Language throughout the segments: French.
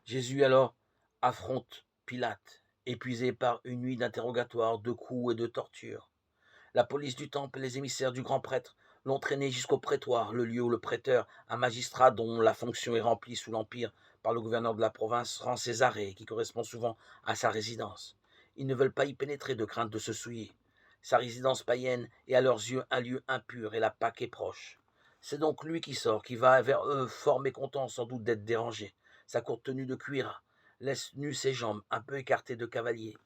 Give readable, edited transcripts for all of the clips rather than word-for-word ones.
Jésus alors affronte Pilate, épuisé par une nuit d'interrogatoires, de coups et de tortures. La police du temple et les émissaires du grand prêtre l'ont traîné jusqu'au prétoire, le lieu où le prêteur, un magistrat dont la fonction est remplie sous l'Empire par le gouverneur de la province, rend ses arrêts, qui correspond souvent à sa résidence. Ils ne veulent pas y pénétrer de crainte de se souiller. Sa résidence païenne est à leurs yeux un lieu impur et la Pâque est proche. C'est donc lui qui sort, qui va vers eux, fort mécontent sans doute d'être dérangé. Sa courte tenue de cuir laisse nues ses jambes, un peu écartées de cavalier.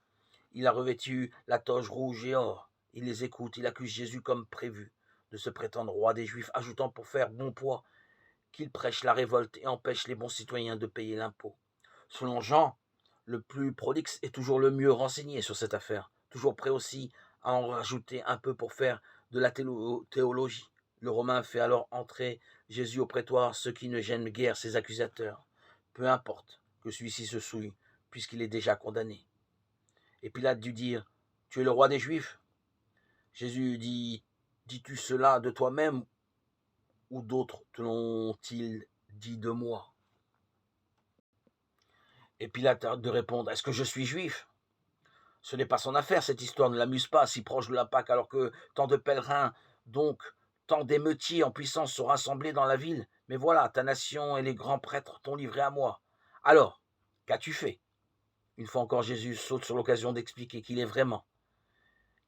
Il a revêtu la toge rouge et or. Il les écoute, il accuse Jésus comme prévu de se prétendre roi des Juifs, ajoutant pour faire bon poids qu'il prêche la révolte et empêche les bons citoyens de payer l'impôt. Selon Jean, le plus prolixe est toujours le mieux renseigné sur cette affaire, toujours prêt aussi à en rajouter un peu pour faire de la théologie. Le Romain fait alors entrer Jésus au prétoire, ce qui ne gêne guère ses accusateurs. Peu importe que celui-ci se souille, puisqu'il est déjà condamné. Et Pilate dut dire, tu es le roi des Juifs? Jésus dit, dis-tu cela de toi-même ou d'autres te l'ont-ils dit de moi? Et Pilate a de répondre, est-ce que je suis juif? Ce n'est pas son affaire, cette histoire ne l'amuse pas, si proche de la Pâque, alors que tant de pèlerins, donc tant d'émeutiers en puissance sont rassemblés dans la ville. Mais voilà, ta nation et les grands prêtres t'ont livré à moi. Alors, qu'as-tu fait? Une fois encore, Jésus saute sur l'occasion d'expliquer qu'il est vraiment.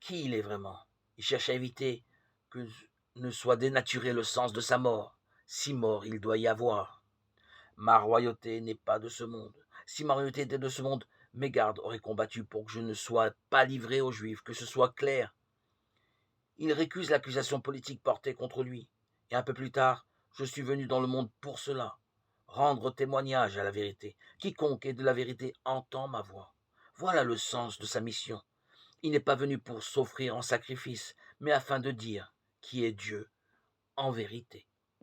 Qui il est vraiment? Il cherche à éviter que ne soit dénaturé le sens de sa mort. Si mort il doit y avoir. Ma royauté n'est pas de ce monde. Si ma royauté était de ce monde, mes gardes auraient combattu pour que je ne sois pas livré aux Juifs, que ce soit clair. Il récuse l'accusation politique portée contre lui. Et un peu plus tard, je suis venu dans le monde pour cela, rendre témoignage à la vérité. Quiconque est de la vérité entend ma voix. Voilà le sens de sa mission. Il n'est pas venu pour s'offrir en sacrifice, mais afin de dire qui est Dieu en vérité.